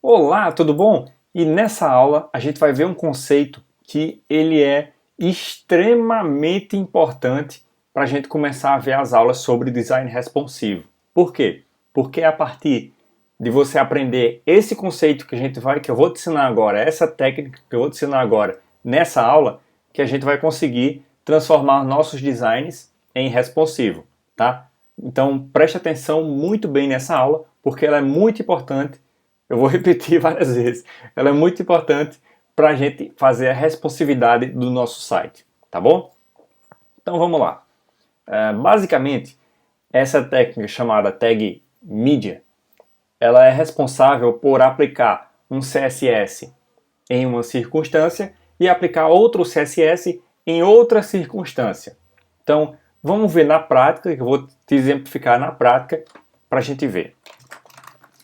Olá, tudo bom? E nessa aula a gente vai ver um conceito que ele é extremamente importante para a gente começar a ver as aulas sobre design responsivo. Por quê? Porque é a partir de você aprender esse conceito que eu vou te ensinar agora, essa técnica que eu vou te ensinar agora nessa aula, que a gente vai conseguir transformar nossos designs em responsivo, tá? Então preste atenção muito bem nessa aula, porque ela é muito importante. Eu vou repetir várias vezes. Ela é muito importante para a gente fazer a responsividade do nosso site, tá bom? Então vamos lá. Basicamente, essa técnica chamada Tag Media, ela é responsável por aplicar um CSS em uma circunstância e aplicar outro CSS em outra circunstância. Então, vamos ver na prática, que eu vou te exemplificar na prática para a gente ver.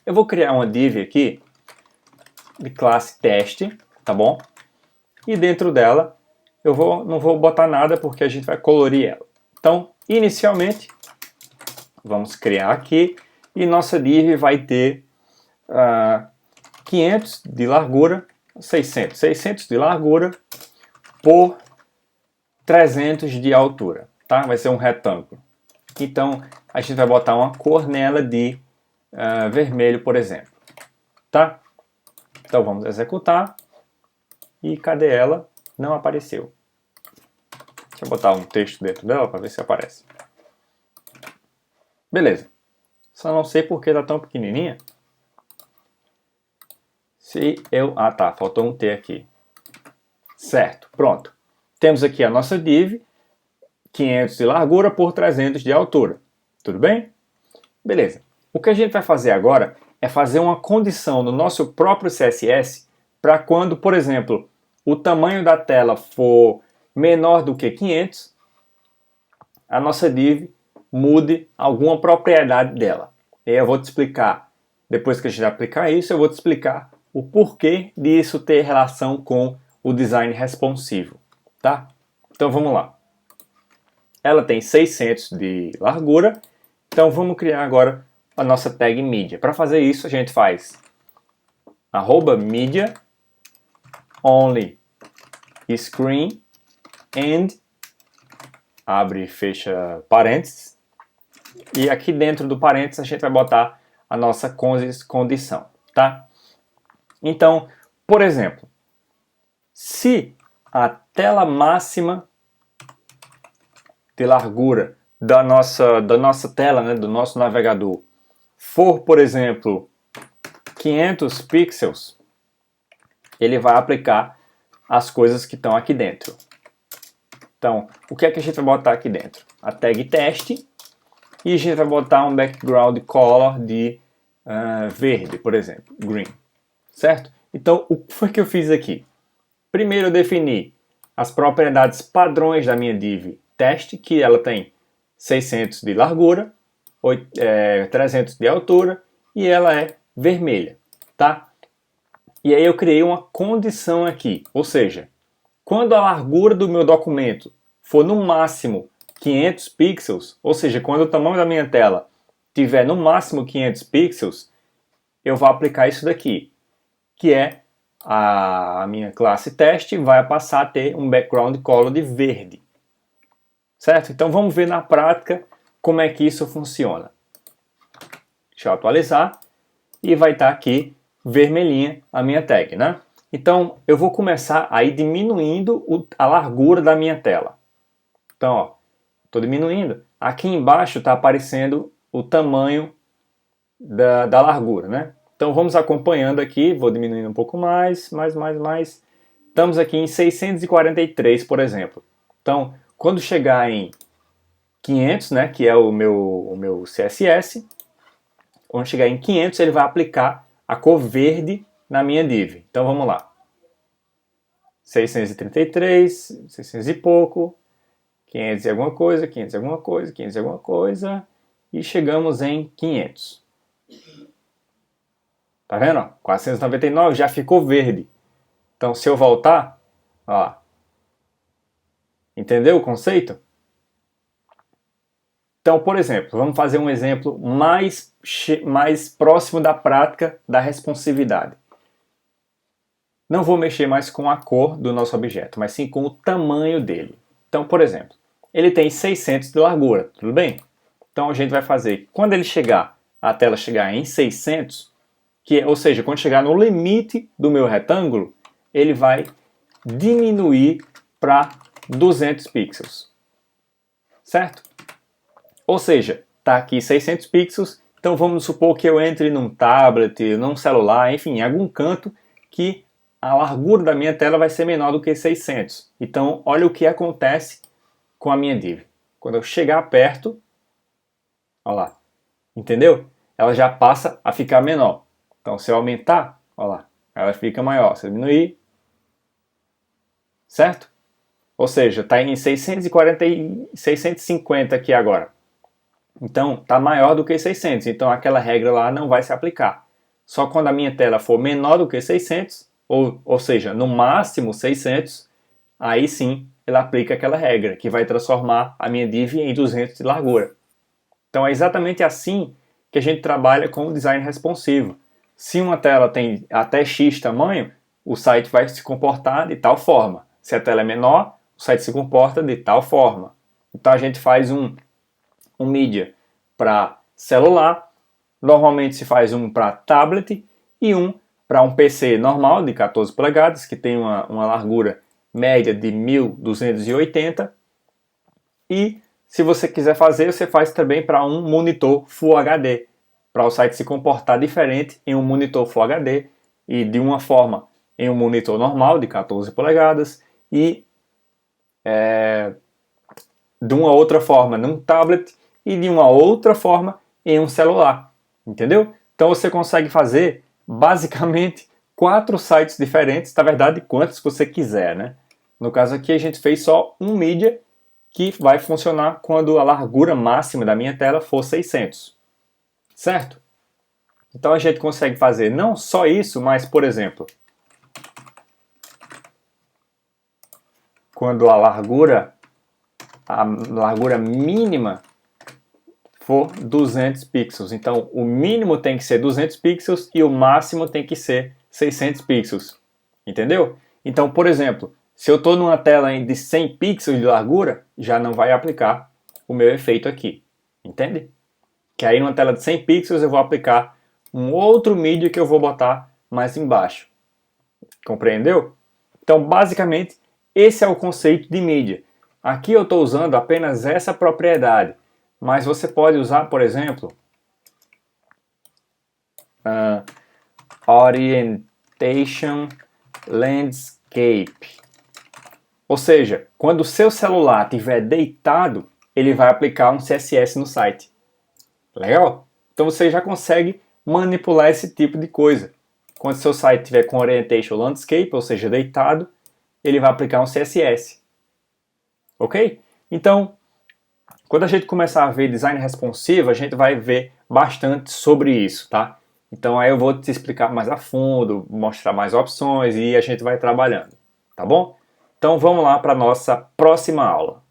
Eu vou criar uma div aqui de classe teste, tá bom? E dentro dela eu não vou botar nada porque a gente vai colorir ela. Então, inicialmente, vamos criar aqui e nossa div vai ter 500 de largura, 600 de largura por 300 de altura, tá? Vai ser um retângulo. Então, a gente vai botar uma cor nela de vermelho, por exemplo, tá? Então vamos executar e cadê ela? Não apareceu. Deixa eu botar um texto dentro dela para ver se aparece. Beleza. Só não sei porque está tão pequenininha. Tá, faltou um T aqui. Certo, pronto. Temos aqui a nossa div, 500 de largura por 300 de altura. Tudo bem? Beleza. O que a gente vai fazer agora é fazer uma condição no nosso próprio CSS para quando, por exemplo, o tamanho da tela for menor do que 500, a nossa div mude alguma propriedade dela. E aí eu vou te explicar, depois que a gente aplicar isso, eu vou te explicar o porquê disso ter relação com o design responsivo, tá? Então vamos lá. Ela tem 600 de largura, então vamos criar agora a nossa tag media. Para fazer isso, a gente faz @media only screen and abre e fecha parênteses. E aqui dentro do parênteses a gente vai botar a nossa condição, tá? Então, por exemplo, se a tela máxima de largura da nossa tela, né, do nosso navegador, for, por exemplo, 500 pixels, ele vai aplicar as coisas que estão aqui dentro. Então, o que é que a gente vai botar aqui dentro? A tag teste, e a gente vai botar um background color de verde, por exemplo, green, certo? Então, o que foi que eu fiz aqui? Primeiro eu defini as propriedades padrões da minha div teste, que ela tem 600 de largura, 300 de altura e ela é vermelha, tá? E aí eu criei uma condição aqui, ou seja, quando a largura do meu documento for no máximo 500 pixels, ou seja, quando o tamanho da minha tela tiver no máximo 500 pixels, eu vou aplicar isso daqui, que é a minha classe teste vai passar a ter um background color de verde, certo? Então vamos ver na prática como é que isso funciona. Deixa eu atualizar e vai estar aqui vermelhinha a minha tag, né? Então eu vou começar a ir diminuindo a largura da minha tela. Então, ó, estou diminuindo. Aqui embaixo está aparecendo o tamanho da largura, né? Então vamos acompanhando aqui, vou diminuindo um pouco mais. Estamos aqui em 643, por exemplo. Então, quando chegar em 500, né, que é o meu CSS, quando chegar em 500 ele vai aplicar a cor verde na minha div. Então vamos lá. 633, 600 e pouco, 500 e alguma coisa, 500 e alguma coisa, 500 e alguma coisa, e chegamos em 500. Tá vendo? 499 já ficou verde. Então se eu voltar, ó, entendeu o conceito? Então, por exemplo, vamos fazer um exemplo mais próximo da prática da responsividade. Não vou mexer mais com a cor do nosso objeto, mas sim com o tamanho dele. Então, por exemplo, ele tem 600 de largura, tudo bem? Então a gente vai fazer, quando ele chegar, a tela chegar em 600, ou seja, quando chegar no limite do meu retângulo, ele vai diminuir para 200 pixels, certo? Ou seja, está aqui 600 pixels, então vamos supor que eu entre num tablet, num celular, enfim, em algum canto que a largura da minha tela vai ser menor do que 600. Então, olha o que acontece com a minha div. Quando eu chegar perto, olha lá, entendeu? Ela já passa a ficar menor. Então, se eu aumentar, olha lá, ela fica maior. Se eu diminuir, certo? Ou seja, está em 650 aqui agora. Então, está maior do que 600. Então, aquela regra lá não vai se aplicar. Só quando a minha tela for menor do que 600, ou seja, no máximo 600, aí sim ela aplica aquela regra, que vai transformar a minha div em 200 de largura. Então, é exatamente assim que a gente trabalha com o design responsivo. Se uma tela tem até X tamanho, o site vai se comportar de tal forma. Se a tela é menor, o site se comporta de tal forma. Então a gente faz um mídia para celular, normalmente se faz um para tablet e um para um PC normal de 14 polegadas, que tem uma largura média de 1280. E se você quiser fazer, você faz também para um monitor Full HD, para o site se comportar diferente em um monitor Full HD e de uma forma em um monitor normal de 14 polegadas e de uma outra forma num tablet e de uma outra forma em um celular, entendeu? Então você consegue fazer basicamente 4 sites diferentes, na verdade quantos você quiser, né? No caso aqui a gente fez só um mídia que vai funcionar quando a largura máxima da minha tela for 600, certo? Então a gente consegue fazer não só isso, mas, por exemplo, quando a largura mínima for 200 pixels. Então o mínimo tem que ser 200 pixels e o máximo tem que ser 600 pixels. Entendeu? Então, por exemplo, se eu estou numa tela de 100 pixels de largura, já não vai aplicar o meu efeito aqui. Entende? Que aí numa tela de 100 pixels eu vou aplicar um outro mídia que eu vou botar mais embaixo. Compreendeu? Então, basicamente, esse é o conceito de mídia. Aqui eu estou usando apenas essa propriedade, mas você pode usar, por exemplo, Orientation Landscape. Ou seja, quando o seu celular estiver deitado, ele vai aplicar um CSS no site. Legal? Então você já consegue manipular esse tipo de coisa. Quando o seu site estiver com Orientation Landscape, ou seja, deitado, ele vai aplicar um CSS. Ok? Então, quando a gente começar a ver design responsivo, a gente vai ver bastante sobre isso, tá? Então aí eu vou te explicar mais a fundo, mostrar mais opções e a gente vai trabalhando, tá bom? Então vamos lá para a nossa próxima aula.